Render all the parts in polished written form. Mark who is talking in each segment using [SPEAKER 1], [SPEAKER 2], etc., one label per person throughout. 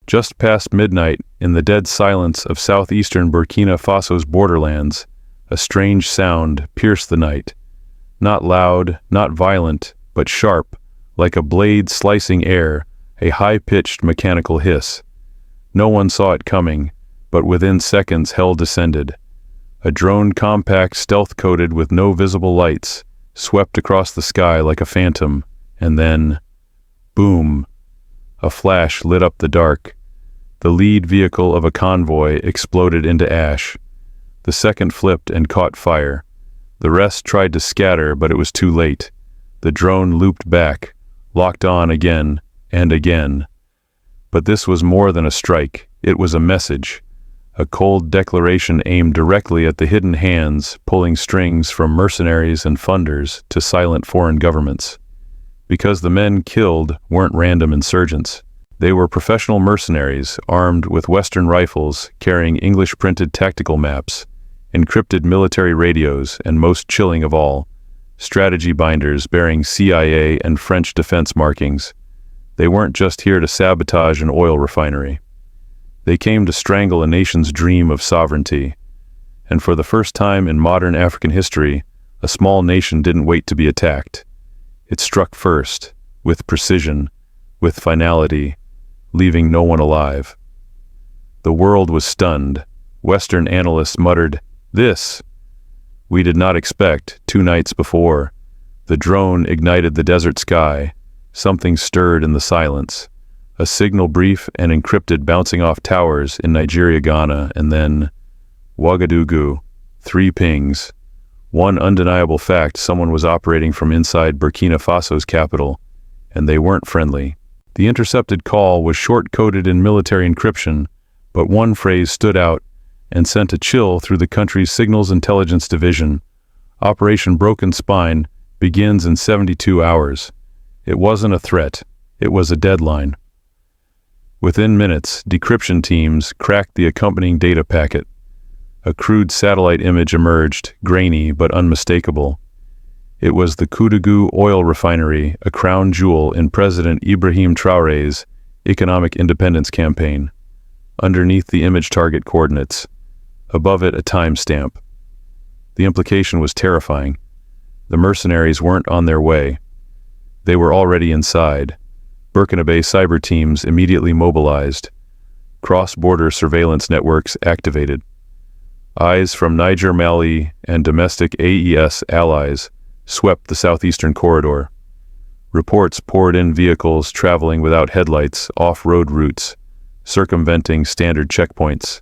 [SPEAKER 1] Just past midnight, in the dead silence of southeastern Burkina Faso's borderlands, a strange sound pierced the night. Not loud, not violent, but sharp, like a blade slicing air, a high-pitched mechanical hiss. No one saw it coming, but within seconds hell descended. A drone compact stealth-coated with no visible lights, swept across the sky like a phantom, and then, boom! A flash lit up the dark. The lead vehicle of a convoy exploded into ash. The second flipped and caught fire. The rest tried to scatter, but it was too late. The drone looped back, locked on again and again. But this was more than a strike. It was a message. A cold declaration aimed directly at the hidden hands pulling strings from mercenaries and funders to silent foreign governments. Because the men killed weren't random insurgents. They were professional mercenaries armed with Western rifles carrying English-printed tactical maps, encrypted military radios, and most chilling of all, strategy binders bearing CIA and French defense markings. They weren't just here to sabotage an oil refinery. They came to strangle a nation's dream of sovereignty. And for the first time in modern African history, a small nation didn't wait to be attacked. It struck first, with precision, with finality, leaving no one alive. The world was stunned. Western analysts muttered, "This we did not expect." 2 nights before, the drone ignited the desert sky. Something stirred in the silence. A signal brief and encrypted bouncing off towers in Nigeria, Ghana, and then Ouagadougou, 3 pings. One undeniable fact: someone was operating from inside Burkina Faso's capital, and they weren't friendly. The intercepted call was short-coded in military encryption, but one phrase stood out and sent a chill through the country's Signals Intelligence Division. Operation Broken Spine begins in 72 hours. It wasn't a threat, it was a deadline. Within minutes, decryption teams cracked the accompanying data packet. A crude satellite image emerged, grainy but unmistakable. It was the Koudougou oil refinery, a crown jewel in President Ibrahim Traoré's economic independence campaign. Underneath the image, target coordinates. Above it, a timestamp. The implication was terrifying. The mercenaries weren't on their way. They were already inside. Burkina cyber teams immediately mobilized. Cross-border surveillance networks activated. Eyes from Niger, Mali, and domestic AES allies swept the southeastern corridor. Reports poured in: vehicles traveling without headlights, off-road routes, circumventing standard checkpoints.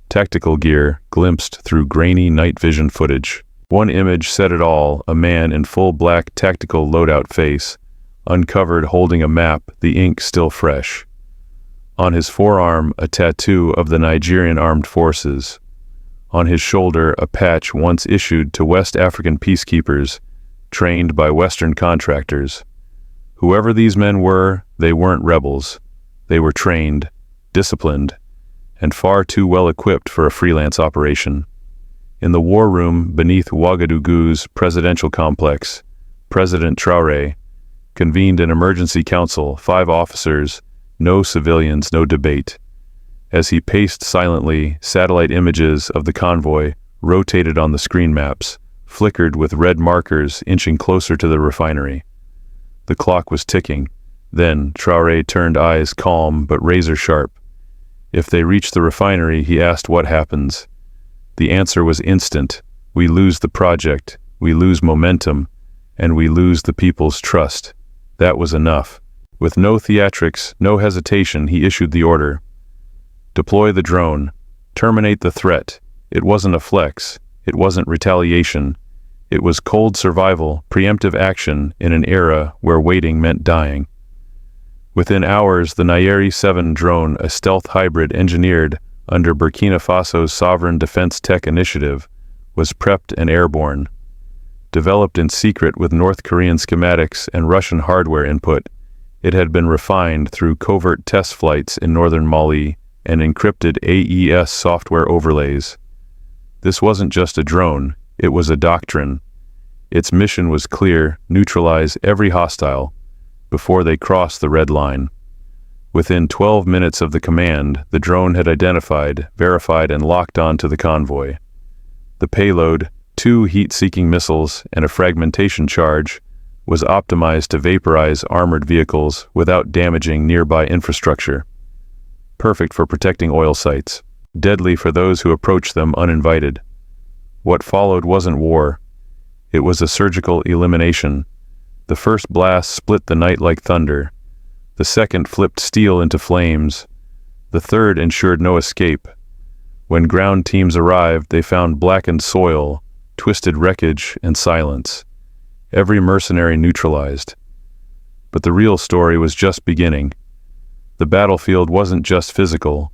[SPEAKER 1] Tactical gear glimpsed through grainy night vision footage. One image said it all: a man in full black tactical loadout face, uncovered holding a map, the ink still fresh. On his forearm, a tattoo of the Nigerian Armed Forces. On his shoulder, a patch once issued to West African peacekeepers, trained by Western contractors. Whoever these men were, they weren't rebels. They were trained, disciplined, and far too well equipped for a freelance operation. In the war room beneath Ouagadougou's presidential complex, President Traoré convened an emergency council, 5 officers, no civilians, no debate. As he paced silently, satellite images of the convoy rotated on the screen maps, flickered with red markers inching closer to the refinery. The clock was ticking. Then Traoré turned eyes calm but razor-sharp. If they reach the refinery, he asked, what happens? The answer was instant. We lose the project, we lose momentum, and we lose the people's trust. That was enough. With no theatrics, no hesitation, he issued the order. Deploy the drone. Terminate the threat. It wasn't a flex. It wasn't retaliation. It was cold survival, preemptive action in an era where waiting meant dying. Within hours, the Nairi 7 drone, a stealth hybrid engineered under Burkina Faso's Sovereign Defense Tech Initiative, was prepped and airborne. Developed in secret with North Korean schematics and Russian hardware input, it had been refined through covert test flights in northern Mali and encrypted AES software overlays. This wasn't just a drone, it was a doctrine. Its mission was clear: neutralize every hostile before they crossed the red line. Within 12 minutes of the command, the drone had identified, verified, and locked onto the convoy. The payload, 2 heat-seeking missiles and a fragmentation charge, was optimized to vaporize armored vehicles without damaging nearby infrastructure. Perfect for protecting oil sites, deadly for those who approached them uninvited. What followed wasn't war. It was a surgical elimination. The first blast split the night like thunder. The second flipped steel into flames. The third ensured no escape. When ground teams arrived, they found blackened soil, twisted wreckage, and silence. Every mercenary neutralized. But the real story was just beginning. The battlefield wasn't just physical.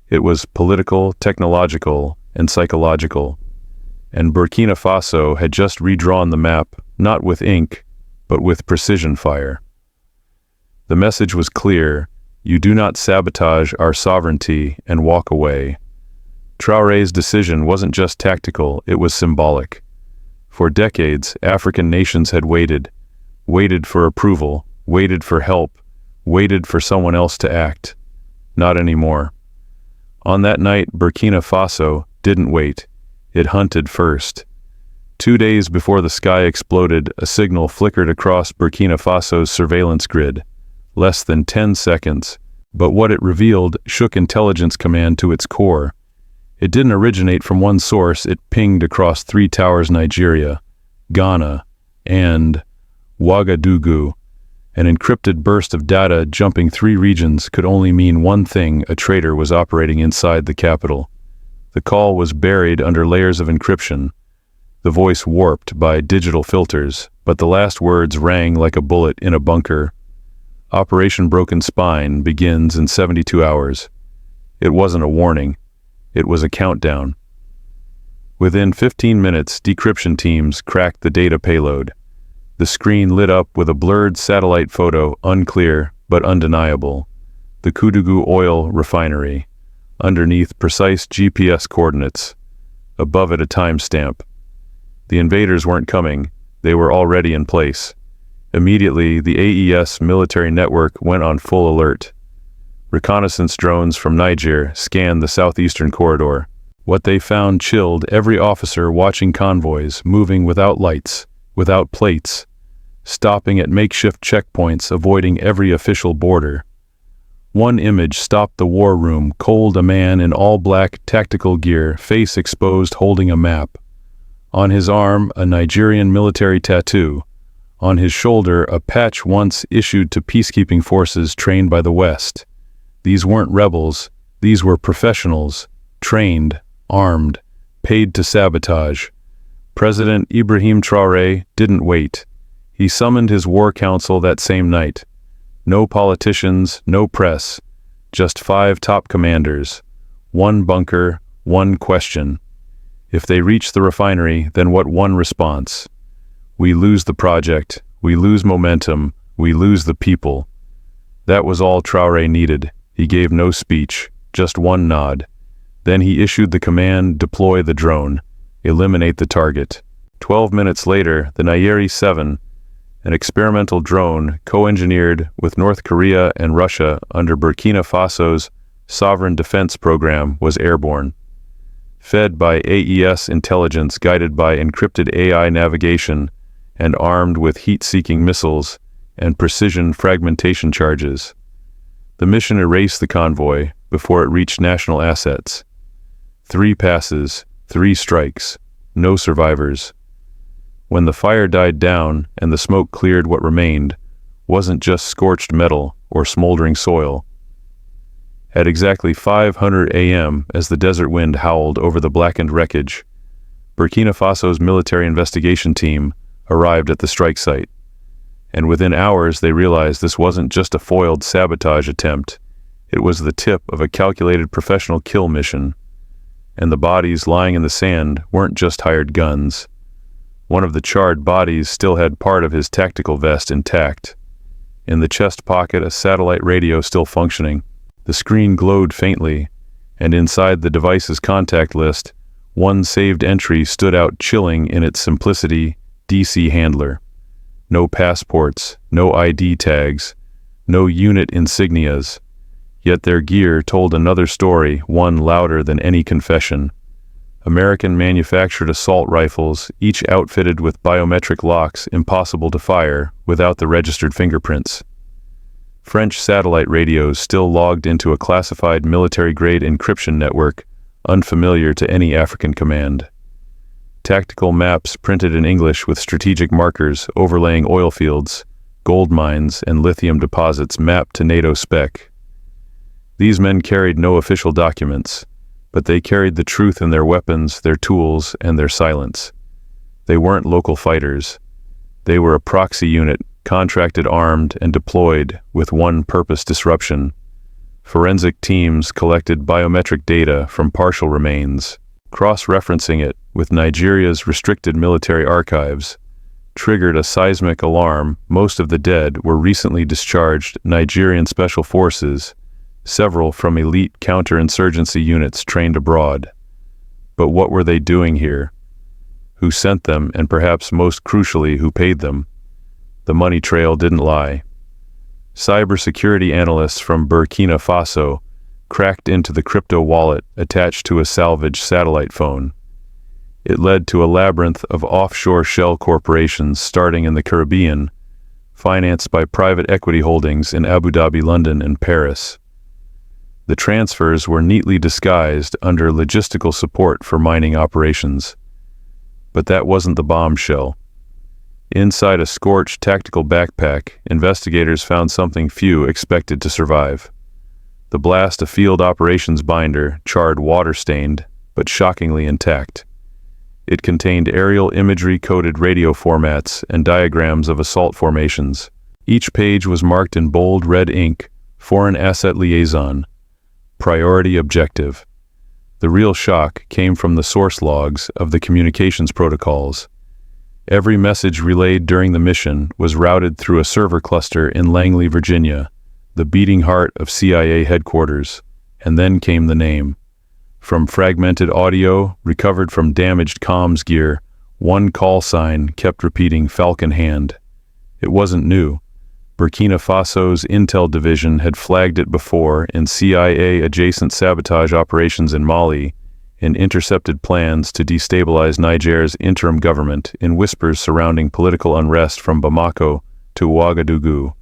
[SPEAKER 1] It was political, technological, and psychological. And Burkina Faso had just redrawn the map, not with ink, but with precision fire. The message was clear: you do not sabotage our sovereignty and walk away. Traoré's decision wasn't just tactical, it was symbolic. For decades, African nations had waited for approval, waited for help, waited for someone else to act. Not anymore. On that night, Burkina Faso didn't wait. It hunted first. 2 days before the sky exploded, a signal flickered across Burkina Faso's surveillance grid. Less than 10 seconds, but what it revealed shook intelligence command to its core. It didn't originate from one source, it pinged across 3 towers: Nigeria, Ghana, and Ouagadougou. An encrypted burst of data jumping 3 regions could only mean one thing: a traitor was operating inside the capital. The call was buried under layers of encryption, the voice warped by digital filters, but the last words rang like a bullet in a bunker. Operation Broken Spine begins in 72 hours. It wasn't a warning. It was a countdown. Within 15 minutes, decryption teams cracked the data payload. The screen lit up with a blurred satellite photo, unclear but undeniable. The Koudougou oil refinery. Underneath, precise GPS coordinates. Above it, a timestamp. The invaders weren't coming. They were already in place. Immediately, the AES military network went on full alert. Reconnaissance drones from Niger scanned the southeastern corridor. What they found chilled every officer watching convoys moving without lights, without plates, stopping at makeshift checkpoints, avoiding every official border. One image stopped the war room cold: a man in all-black tactical gear, face exposed, holding a map. On his arm, a Nigerian military tattoo. On his shoulder, a patch once issued to peacekeeping forces trained by the West. These weren't rebels, these were professionals, trained, armed, paid to sabotage. President Ibrahim Traoré didn't wait. He summoned his war council that same night. No politicians, no press, just 5 top commanders. One bunker, one question. If they reach the refinery, then what? One response: we lose the project, we lose momentum, we lose the people. That was all Traoré needed. He gave no speech, just one nod. Then he issued the command: deploy the drone, eliminate the target. 12 minutes later, the Nairi 7, an experimental drone co-engineered with North Korea and Russia under Burkina Faso's Sovereign Defense Program, was airborne. Fed by AES intelligence, guided by encrypted AI navigation, and armed with heat-seeking missiles and precision fragmentation charges. The mission erased the convoy before it reached national assets. 3 passes, 3 strikes, no survivors. When the fire died down and the smoke cleared, what remained wasn't just scorched metal or smoldering soil. At exactly 5:00 a.m., as the desert wind howled over the blackened wreckage, Burkina Faso's military investigation team arrived at the strike site. And within hours, they realized this wasn't just a foiled sabotage attempt. It was the tip of a calculated professional kill mission. And the bodies lying in the sand weren't just hired guns. One of the charred bodies still had part of his tactical vest intact. In the chest pocket, a satellite radio still functioning. The screen glowed faintly, and inside the device's contact list, one saved entry stood out, chilling in its simplicity: DC handler. No passports, no ID tags, no unit insignias, Yet their gear told another story, one louder than any confession. American-manufactured assault rifles, each outfitted with biometric locks impossible to fire without the registered fingerprints. French satellite radios still logged into a classified military-grade encryption network unfamiliar to any African command. Tactical maps printed in English with strategic markers overlaying oil fields, gold mines, and lithium deposits mapped to NATO spec. These men carried no official documents, but they carried the truth in their weapons, their tools, and their silence. They weren't local fighters. They were a proxy unit, contracted, armed, and deployed with one purpose: disruption. Forensic teams collected biometric data from partial remains, cross-referencing it with Nigeria's restricted military archives, triggered a seismic alarm. Most of the dead were recently discharged Nigerian special forces, several from elite counterinsurgency units trained abroad. But what were they doing here? Who sent them, and perhaps most crucially, who paid them? The money trail didn't lie. Cybersecurity analysts from Burkina Faso cracked into the crypto wallet attached to a salvaged satellite phone. It led to a labyrinth of offshore shell corporations starting in the Caribbean, financed by private equity holdings in Abu Dhabi, London, and Paris. The transfers were neatly disguised under logistical support for mining operations. But that wasn't the bombshell. Inside a scorched tactical backpack, investigators found something few expected to survive. The blast, a field operations binder, charred, water-stained, but shockingly intact. It contained aerial imagery-coded radio formats and diagrams of assault formations. Each page was marked in bold red ink, Foreign Asset Liaison, Priority Objective. The real shock came from the source logs of the communications protocols. Every message relayed during the mission was routed through a server cluster in Langley, Virginia, the beating heart of CIA headquarters. And then came the name. From fragmented audio recovered from damaged comms gear, one call sign kept repeating Falcon Hand. It wasn't new. Burkina Faso's intel division had flagged it before in CIA-adjacent sabotage operations in Mali, and intercepted plans to destabilize Niger's interim government in whispers surrounding political unrest from Bamako to Ouagadougou.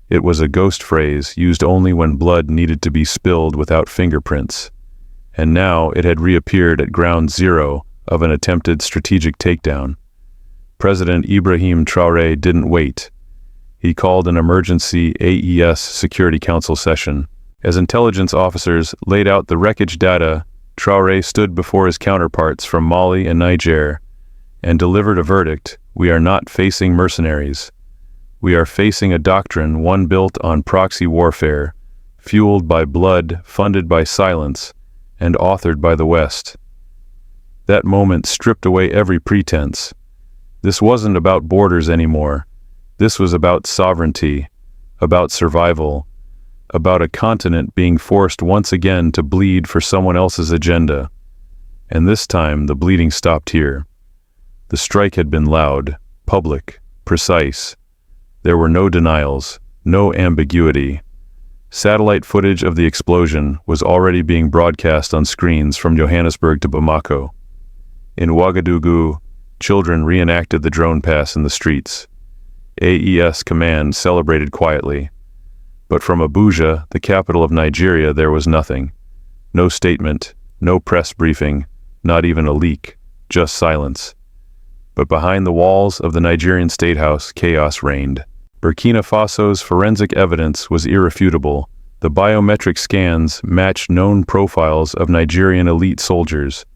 [SPEAKER 1] It was a ghost phrase used only when blood needed to be spilled without fingerprints. And now it had reappeared at ground zero of an attempted strategic takedown. President Ibrahim Traoré didn't wait. He called an emergency AES Security Council session. As intelligence officers laid out the wreckage data, Traoré stood before his counterparts from Mali and Niger and delivered a verdict: we are not facing mercenaries. We are facing a doctrine, one built on proxy warfare, fueled by blood, funded by silence, and authored by the West. That moment stripped away every pretense. This wasn't about borders anymore. This was about sovereignty, about survival, about a continent being forced once again to bleed for someone else's agenda. And this time the bleeding stopped here. The strike had been loud, public, precise. There were no denials, no ambiguity. Satellite footage of the explosion was already being broadcast on screens from Johannesburg to Bamako. In Ouagadougou, children reenacted the drone pass in the streets. AES command celebrated quietly. But from Abuja, the capital of Nigeria, there was nothing. No statement, no press briefing, not even a leak, just silence. But behind the walls of the Nigerian State House, chaos reigned. Burkina Faso's forensic evidence was irrefutable. The biometric scans matched known profiles of Nigerian elite soldiers.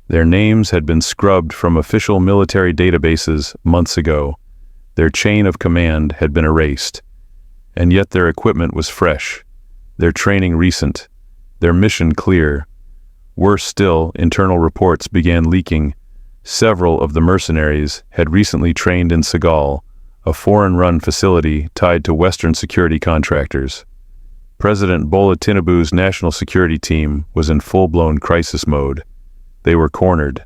[SPEAKER 1] Their names had been scrubbed from official military databases months ago. Their chain of command had been erased. And yet their equipment was fresh, their training recent, their mission clear. Worse still, internal reports began leaking. Several of the mercenaries had recently trained in Segal, a foreign-run facility tied to Western security contractors. President Bola Tinubu's national security team was in full-blown crisis mode. They were cornered.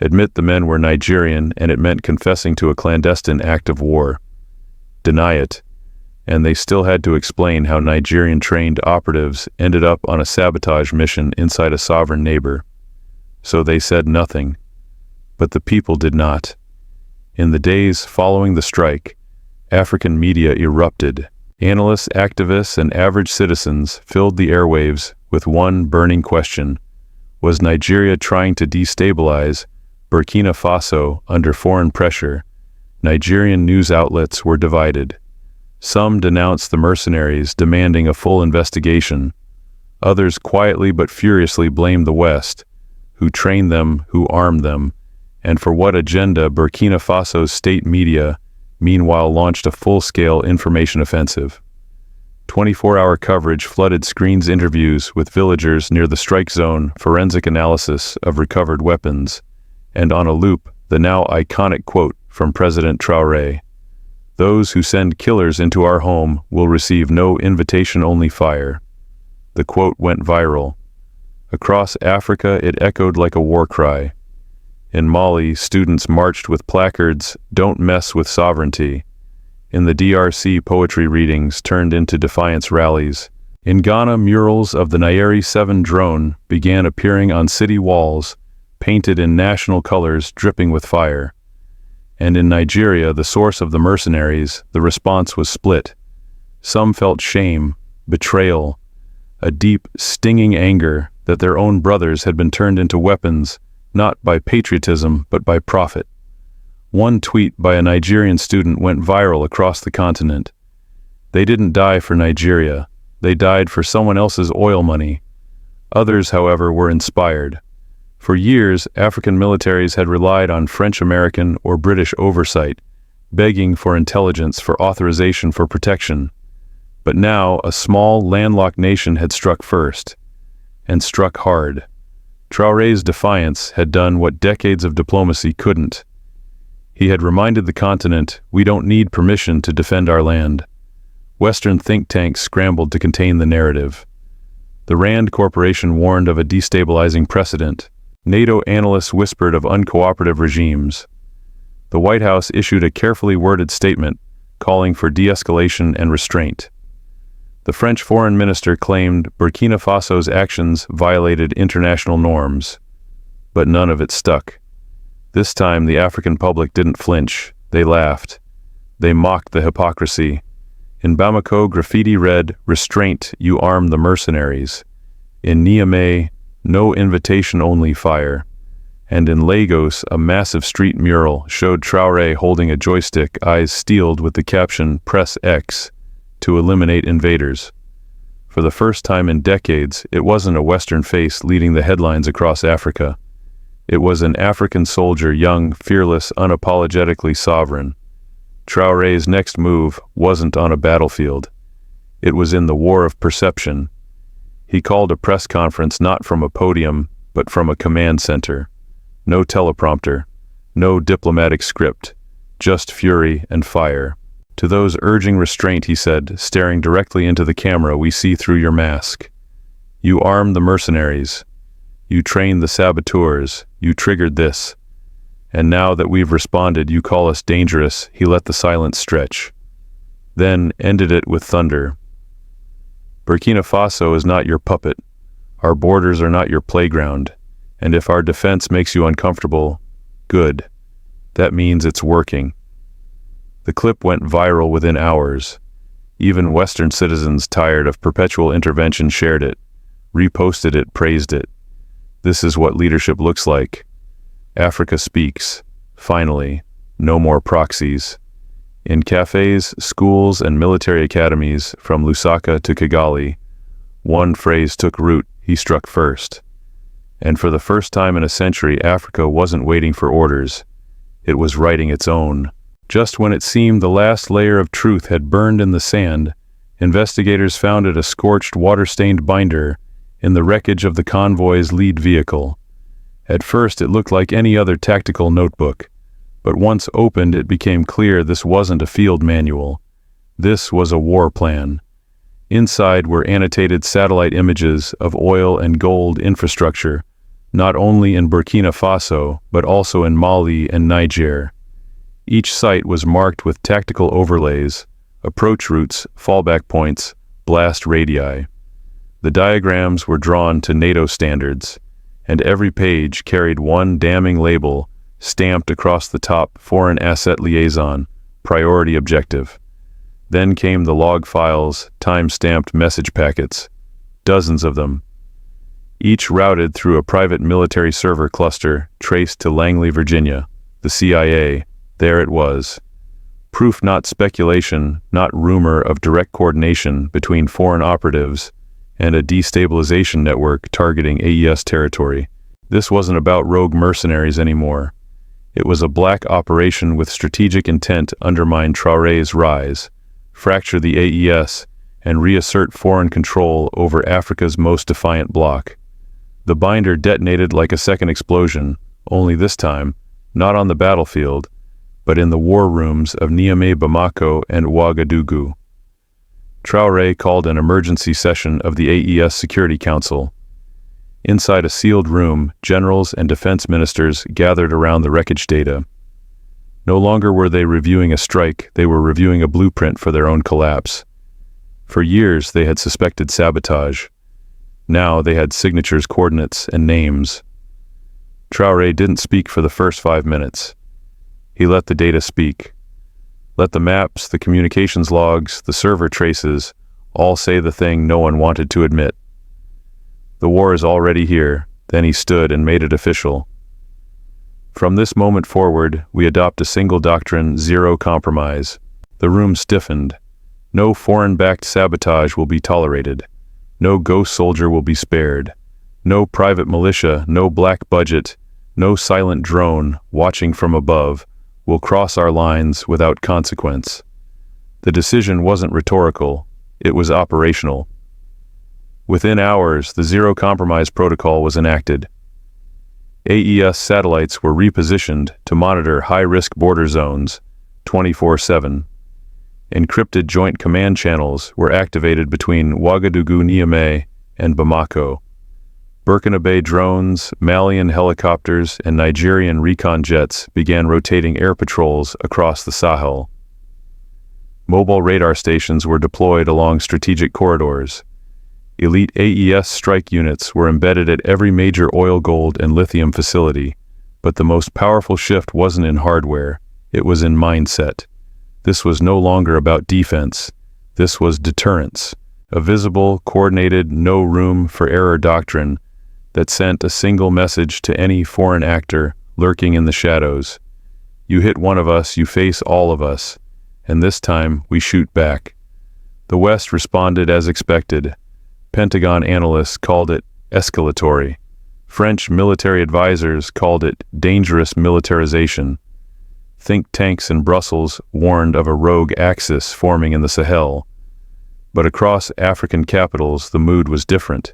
[SPEAKER 1] Admit the men were Nigerian, and it meant confessing to a clandestine act of war. Deny it, and they still had to explain how Nigerian-trained operatives ended up on a sabotage mission inside a sovereign neighbor. So they said nothing. But the people did not. In the days following the strike, African media erupted. Analysts, activists, and average citizens filled the airwaves with one burning question: was Nigeria trying to destabilize Burkina Faso under foreign pressure? Nigerian news outlets were divided. Some denounced the mercenaries, demanding a full investigation. Others quietly but furiously blamed the West, who trained them, who armed them, and for what agenda. Burkina Faso's state media, meanwhile, launched a full-scale information offensive. 24-hour coverage flooded screens, interviews with villagers near the strike zone, forensic analysis of recovered weapons, and on a loop, the now iconic quote from President Traoré: "Those who send killers into our home will receive no invitation-only fire." The quote went viral. Across Africa, it echoed like a war cry. In Mali, students marched with placards, "Don't mess with sovereignty." In the DRC, poetry readings turned into defiance rallies. In Ghana, murals of the Nairi 7 drone began appearing on city walls, painted in national colors dripping with fire. And in Nigeria, the source of the mercenaries, the response was split. Some felt shame, betrayal, a deep, stinging anger that their own brothers had been turned into weapons, not by patriotism but by profit. One tweet by a Nigerian student went viral across the continent. They didn't die for Nigeria, they died for someone else's oil money. Others, however, were inspired. For years, African militaries had relied on French-American or British oversight, begging for intelligence, for authorization, for protection. But now, a small, landlocked nation had struck first, and struck hard. Traoré's defiance had done what decades of diplomacy couldn't. He had reminded the continent, "We don't need permission to defend our land." Western think tanks scrambled to contain the narrative. The Rand Corporation warned of a destabilizing precedent. NATO analysts whispered of uncooperative regimes. The White House issued a carefully worded statement calling for de-escalation and restraint. The French foreign minister claimed Burkina Faso's actions violated international norms. But none of it stuck. This time the African public didn't flinch. They laughed. They mocked the hypocrisy. In Bamako, graffiti read, "Restraint, you arm the mercenaries." In Niamey, "No invitation, only fire." And in Lagos, a massive street mural showed Traoré holding a joystick, eyes steeled, with the caption, "Press X to eliminate invaders." For the first time in decades, it wasn't a Western face leading the headlines across Africa. It was an African soldier, young, fearless, unapologetically sovereign. Traoré's next move wasn't on a battlefield. It was in the war of perception. He called a press conference not from a podium, but from a command center. No teleprompter, no diplomatic script, just fury and fire. To those urging restraint, he said, staring directly into the camera, "We see through your mask. You armed the mercenaries. You trained the saboteurs. You triggered this. And now that we've responded, you call us dangerous." He let the silence stretch, then ended it with thunder. "Burkina Faso is not your puppet. Our borders are not your playground. And if our defense makes you uncomfortable, good. That means it's working." The clip went viral within hours. Even Western citizens tired of perpetual intervention shared it, reposted it, praised it. This is what leadership looks like. Africa speaks. Finally, no more proxies. In cafes, schools, and military academies, from Lusaka to Kigali, one phrase took root: "He struck first." And for the first time in a century, Africa wasn't waiting for orders. It was writing its own. Just when it seemed the last layer of truth had burned in the sand, investigators found a scorched, water-stained binder in the wreckage of the convoy's lead vehicle. At first it looked like any other tactical notebook, but once opened it became clear this wasn't a field manual. This was a war plan. Inside were annotated satellite images of oil and gold infrastructure, not only in Burkina Faso, but also in Mali and Niger. Each site was marked with tactical overlays, approach routes, fallback points, blast radii. The diagrams were drawn to NATO standards, and every page carried one damning label stamped across the top: Foreign Asset Liaison, Priority Objective. Then came the log files, time-stamped message packets, dozens of them, each routed through a private military server cluster traced to Langley, Virginia, the CIA. There it was. Proof, not speculation, not rumor, of direct coordination between foreign operatives and a destabilization network targeting AES territory. This wasn't about rogue mercenaries anymore. It was a black operation with strategic intent to undermine Traoré's rise, fracture the AES, and reassert foreign control over Africa's most defiant bloc. The binder detonated like a second explosion, only this time, not on the battlefield, but in the war rooms of Niamey, Bamako, and Ouagadougou. Traoré called an emergency session of the AES Security Council. Inside a sealed room, generals and defense ministers gathered around the wreckage data. No longer were they reviewing a strike, they were reviewing a blueprint for their own collapse. For years they had suspected sabotage. Now they had signatures, coordinates, and names. Traoré didn't speak for the first 5 minutes. He let the data speak. Let the maps, the communications logs, the server traces, all say the thing no one wanted to admit. The war is already here. Then he stood and made it official. From this moment forward, we adopt a single doctrine: zero compromise. The room stiffened. No foreign-backed sabotage will be tolerated. No ghost soldier will be spared. No private militia, no black budget, no silent drone watching from above will cross our lines without consequence. The decision wasn't rhetorical, it was operational. Within hours, the Zero Compromise Protocol was enacted. AES satellites were repositioned to monitor high-risk border zones 24/7. Encrypted joint command channels were activated between Ouagadougou, Niamey, and Bamako. Burkina drones, Malian helicopters, and Nigerian recon jets began rotating air patrols across the Sahel. Mobile radar stations were deployed along strategic corridors. Elite AES strike units were embedded at every major oil, gold, and lithium facility. But the most powerful shift wasn't in hardware, it was in mindset. This was no longer about defense. This was deterrence. A visible, coordinated, no room for error doctrine that sent a single message to any foreign actor lurking in the shadows. You hit one of us, you face all of us, and this time we shoot back. The West responded as expected. Pentagon analysts called it escalatory. French military advisors called it dangerous militarization. Think tanks in Brussels warned of a rogue axis forming in the Sahel. But across African capitals, the mood was different.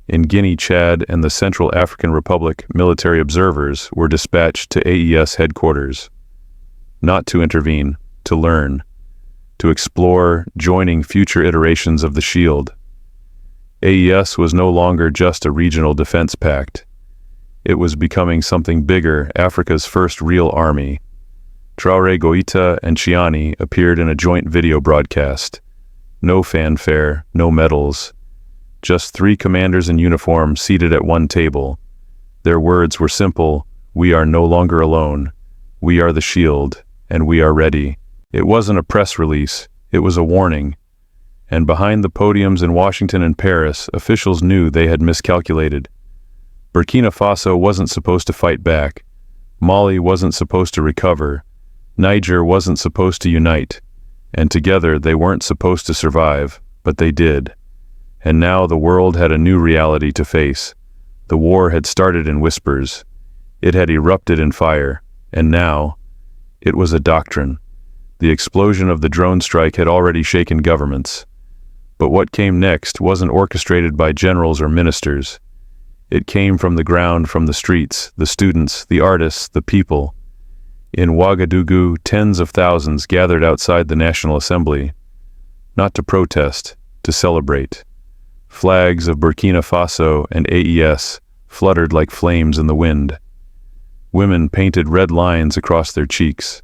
[SPEAKER 1] In Guinea, Chad, and the Central African Republic, military observers were dispatched to AES headquarters. Not to intervene, to learn, to explore, joining future iterations of the Shield. AES was no longer just a regional defense pact. It was becoming something bigger, Africa's first real army. Traoré, Goïta, and Chiani appeared in a joint video broadcast. No fanfare, no medals. Just 3 commanders in uniform seated at one table. Their words were simple: we are no longer alone. We are the Shield, and we are ready. It wasn't a press release, it was a warning. And behind the podiums in Washington and Paris, officials knew they had miscalculated. Burkina Faso wasn't supposed to fight back. Mali wasn't supposed to recover. Niger wasn't supposed to unite. And together they weren't supposed to survive, but they did. And now the world had a new reality to face. The war had started in whispers. It had erupted in fire. And now, it was a doctrine. The explosion of the drone strike had already shaken governments. But what came next wasn't orchestrated by generals or ministers. It came from the ground, from the streets, the students, the artists, the people. In Ouagadougou, tens of thousands gathered outside the National Assembly, not to protest, to celebrate. Flags of Burkina Faso and AES fluttered like flames in the wind. Women painted red lines across their cheeks.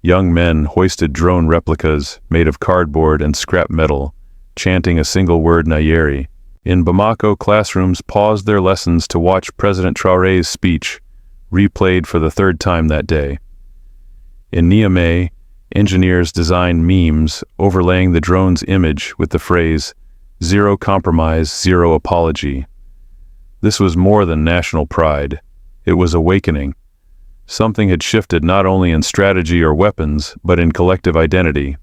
[SPEAKER 1] Young men hoisted drone replicas made of cardboard and scrap metal, chanting a single word Nayeri. In Bamako, classrooms paused their lessons to watch President Traoré's speech, replayed for the third time that day. In Niamey, engineers designed memes overlaying the drone's image with the phrase, "Zero compromise, zero apology." This was more than national pride. It was awakening. Something had shifted not only in strategy or weapons, but in collective identity.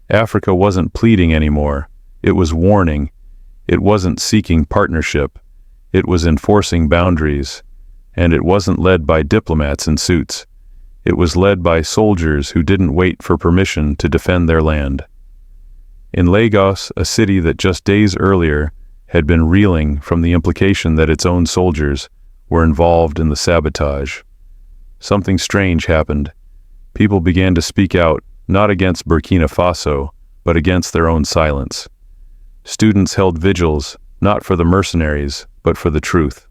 [SPEAKER 1] Africa wasn't pleading anymore. It was warning. It wasn't seeking partnership. It was enforcing boundaries. And it wasn't led by diplomats in suits. It was led by soldiers who didn't wait for permission to defend their land. In Lagos, a city that just days earlier had been reeling from the implication that its own soldiers were involved in the sabotage, something strange happened. People began to speak out, not against Burkina Faso, but against their own silence. Students held vigils, not for the mercenaries, but for the truth.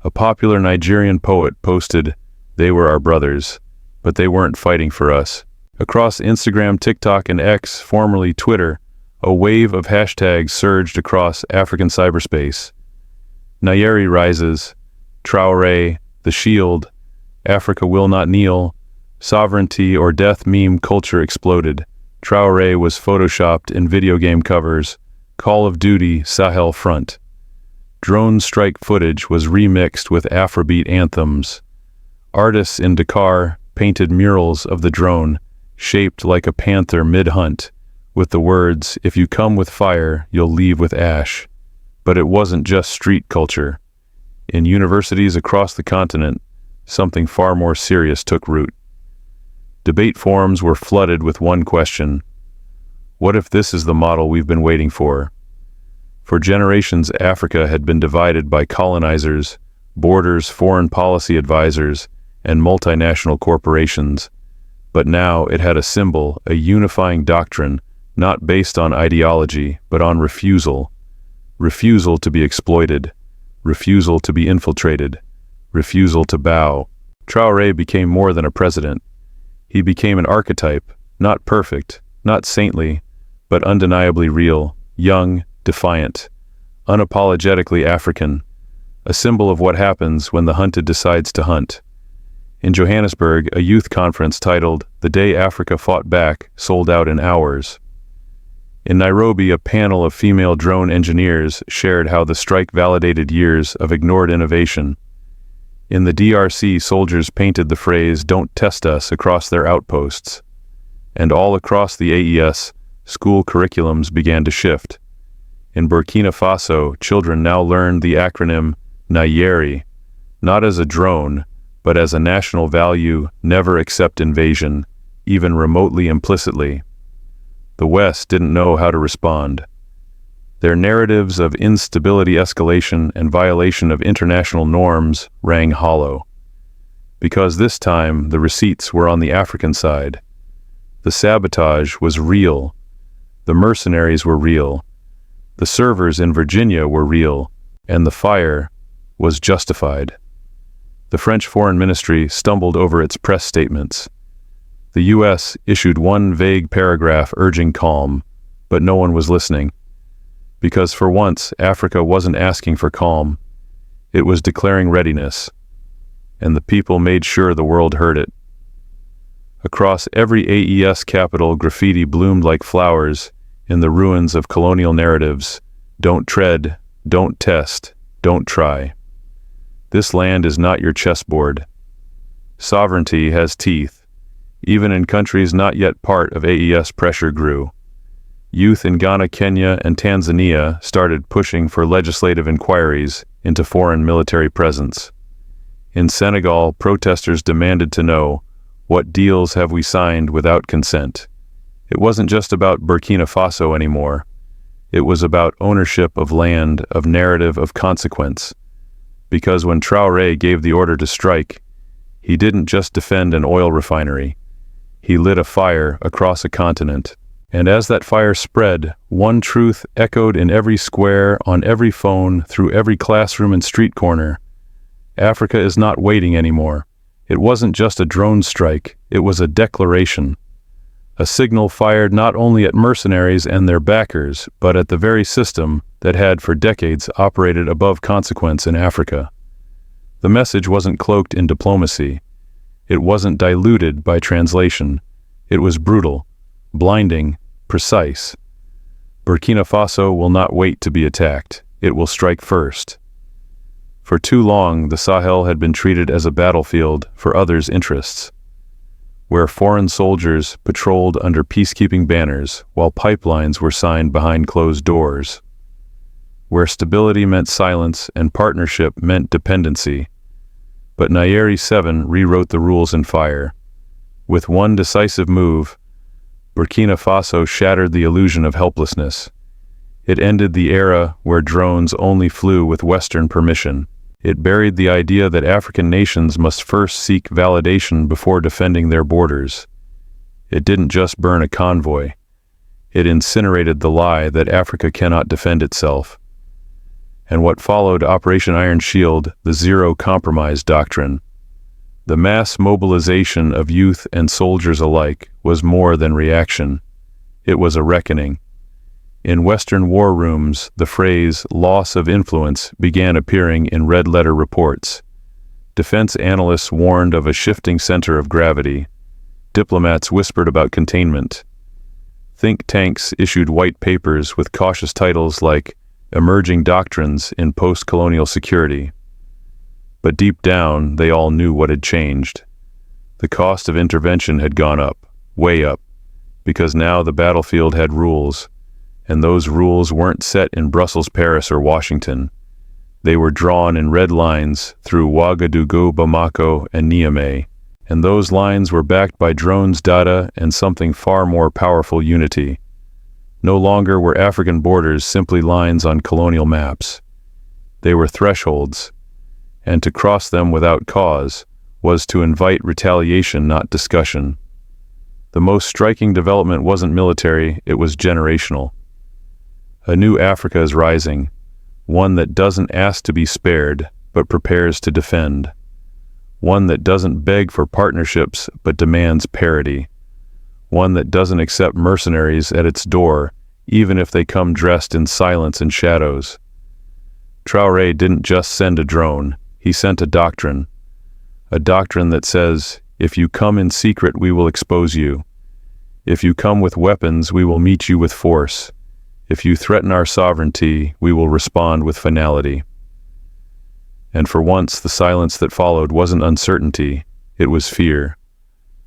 [SPEAKER 1] A popular Nigerian poet posted, "They were our brothers, but they weren't fighting for us." Across Instagram, TikTok, and X, formerly Twitter, a wave of hashtags surged across African cyberspace. Nayeri rises, Traoré, the shield, Africa will not kneel, sovereignty or death meme culture exploded. Traoré was photoshopped in video game covers, Call of Duty Sahel Front. Drone strike footage was remixed with Afrobeat anthems. Artists in Dakar painted murals of the drone, shaped like a panther mid-hunt, with the words, "If you come with fire, you'll leave with ash." But it wasn't just street culture. In universities across the continent, something far more serious took root. Debate forums were flooded with one question: what if this is the model we've been waiting for? For generations, Africa had been divided by colonizers, borders, foreign policy advisors, and multinational corporations. But now it had a symbol, a unifying doctrine, not based on ideology, but on refusal. Refusal to be exploited, refusal to be infiltrated, refusal to bow. Traoré became more than a president. He became an archetype, not perfect, not saintly, but undeniably real, young, defiant, unapologetically African, a symbol of what happens when the hunted decides to hunt. In Johannesburg, a youth conference titled "The Day Africa Fought Back" sold out in hours. In Nairobi, a panel of female drone engineers shared how the strike validated years of ignored innovation. In the DRC, soldiers painted the phrase "Don't test us" across their outposts. And all across the AES, school curriculums began to shift. In Burkina Faso, children now learned the acronym Nayeri, not as a drone, but as a national value: never accept invasion, even remotely implicitly. The West didn't know how to respond. Their narratives of instability, escalation, and violation of international norms rang hollow. Because this time, the receipts were on the African side. The sabotage was real. The mercenaries were real. The servers in Virginia were real, and the fire was justified. The French Foreign Ministry stumbled over its press statements. The U.S. issued one vague paragraph urging calm, but no one was listening. Because for once, Africa wasn't asking for calm. It was declaring readiness. And the people made sure the world heard it. Across every AES capital, graffiti bloomed like flowers in the ruins of colonial narratives. Don't tread, don't test, don't try. This land is not your chessboard. Sovereignty has teeth. Even in countries not yet part of AES, pressure grew. Youth in Ghana, Kenya, and Tanzania started pushing for legislative inquiries into foreign military presence. In Senegal, protesters demanded to know, what deals have we signed without consent? It wasn't just about Burkina Faso anymore. It was about ownership of land, of narrative, of consequence. Because when Traoré gave the order to strike, he didn't just defend an oil refinery. He lit a fire across a continent. And as that fire spread, one truth echoed in every square, on every phone, through every classroom and street corner. Africa is not waiting anymore. It wasn't just a drone strike, it was a declaration. A signal fired not only at mercenaries and their backers, but at the very system that had for decades operated above consequence in Africa. The message wasn't cloaked in diplomacy. It wasn't diluted by translation. It was brutal, blinding, precise. Burkina Faso will not wait to be attacked. It will strike first. For too long, the Sahel had been treated as a battlefield for others' interests, where foreign soldiers patrolled under peacekeeping banners while pipelines were signed behind closed doors, where stability meant silence and partnership meant dependency. But Nayeri 7 rewrote the rules in fire. With one decisive move, Burkina Faso shattered the illusion of helplessness. It ended the era where drones only flew with Western permission. It buried the idea that African nations must first seek validation before defending their borders. It didn't just burn a convoy. It incinerated the lie that Africa cannot defend itself. And what followed Operation Iron Shield, the zero compromise doctrine. The mass mobilization of youth and soldiers alike was more than reaction. It was a reckoning. In Western war rooms, the phrase loss of influence began appearing in red-letter reports. Defense analysts warned of a shifting center of gravity. Diplomats whispered about containment. Think tanks issued white papers with cautious titles like Emerging Doctrines in Post-Colonial Security. But deep down, they all knew what had changed. The cost of intervention had gone up, way up, because now the battlefield had rules. And those rules weren't set in Brussels, Paris, or Washington. They were drawn in red lines through Ouagadougou, Bamako, and Niamey, and those lines were backed by drones, data, and something far more powerful: unity. No longer were African borders simply lines on colonial maps. They were thresholds, and to cross them without cause was to invite retaliation, not discussion. The most striking development wasn't military, it was generational. A new Africa is rising, one that doesn't ask to be spared, but prepares to defend. One that doesn't beg for partnerships, but demands parity. One that doesn't accept mercenaries at its door, even if they come dressed in silence and shadows. Traoré didn't just send a drone, he sent a doctrine. A doctrine that says, if you come in secret, we will expose you. If you come with weapons, we will meet you with force. If you threaten our sovereignty, we will respond with finality. And for once, the silence that followed wasn't uncertainty, it was fear.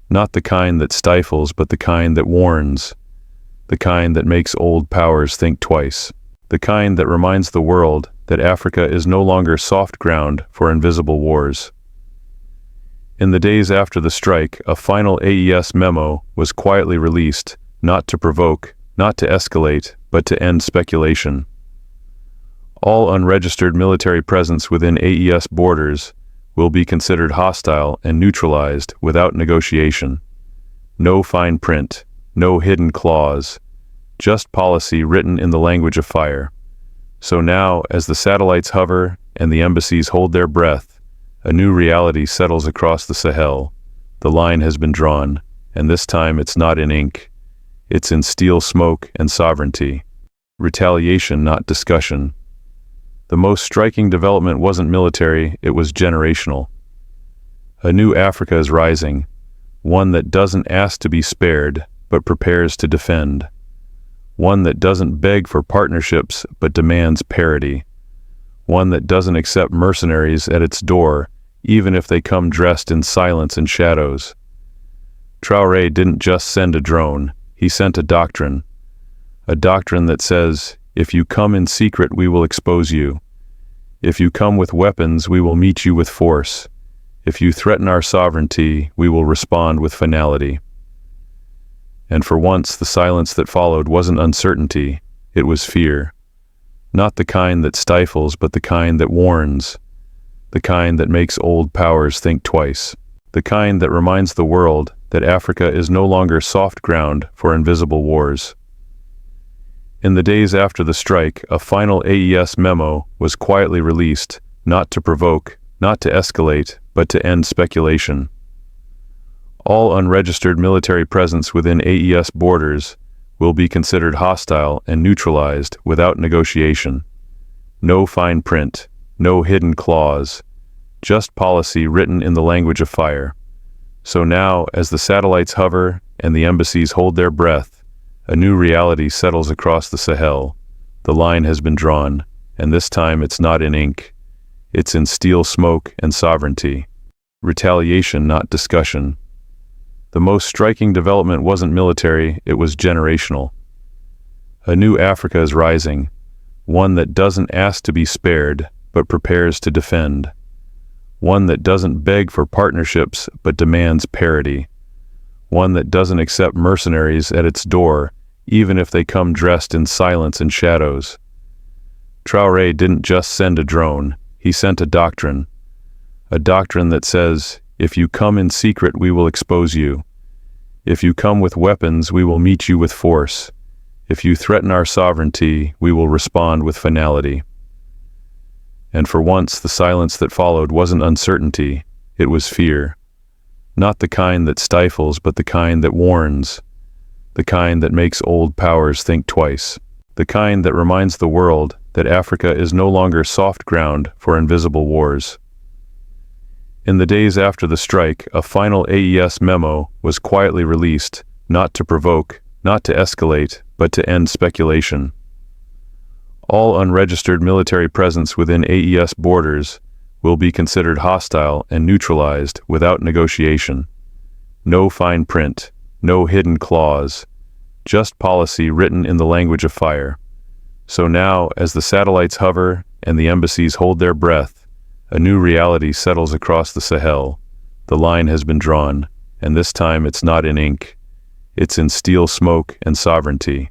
[SPEAKER 1] Not the kind that stifles, but the kind that warns. The kind that makes old powers think twice. The kind that reminds the world that Africa is no longer soft ground for invisible wars. In the days after the strike, a final AES memo was quietly released, not to provoke, not to escalate, but to end speculation. All unregistered military presence within AES borders will be considered hostile and neutralized without negotiation. No fine print, no hidden clause, just policy written in the language of fire. So now, as the satellites hover and the embassies hold their breath, a new reality settles across the Sahel. The line has been drawn, and this time it's not in ink. It's in steel smoke and sovereignty. Retaliation, not discussion. The most striking development wasn't military, it was generational. A new Africa is rising, one that doesn't ask to be spared, but prepares to defend. One that doesn't beg for partnerships, but demands parity. One that doesn't accept mercenaries at its door, even if they come dressed in silence and shadows. Traoré didn't just send a drone, he sent a doctrine. A doctrine that says, if you come in secret, we will expose you. If you come with weapons, we will meet you with force. If you threaten our sovereignty, we will respond with finality. And for once, the silence that followed wasn't uncertainty, it was fear. Not the kind that stifles, but the kind that warns. The kind that makes old powers think twice. The kind that reminds the world that Africa is no longer soft ground for invisible wars. In the days after the strike, a final AES memo was quietly released, not to provoke, not to escalate, but to end speculation. All unregistered military presence within AES borders will be considered hostile and neutralized without negotiation. No fine print, no hidden clause, just policy written in the language of fire. So now, as the satellites hover and the embassies hold their breath, a new reality settles across the Sahel. The line has been drawn, and this time it's not in ink. It's in steel smoke and sovereignty. Retaliation, not discussion. The most striking development wasn't military, it was generational. A new Africa is rising, one that doesn't ask to be spared, but prepares to defend. One that doesn't beg for partnerships, but demands parity. One that doesn't accept mercenaries at its door, even if they come dressed in silence and shadows. Traoré didn't just send a drone, he sent a doctrine. A doctrine that says, if you come in secret, we will expose you. If you come with weapons, we will meet you with force. If you threaten our sovereignty, we will respond with finality. And for once, the silence that followed wasn't uncertainty, it was fear. Not the kind that stifles, but the kind that warns. The kind that makes old powers think twice. The kind that reminds the world that Africa is no longer soft ground for invisible wars. In the days after the strike, a final AES memo was quietly released, not to provoke, not to escalate, but to end speculation. All unregistered military presence within AES borders will be considered hostile and neutralized without negotiation. No fine print, no hidden clause, just policy written in the language of fire. So now, as the satellites hover and the embassies hold their breath, a new reality settles across the Sahel. The line has been drawn, and this time it's not in ink. It's in steel smoke and sovereignty.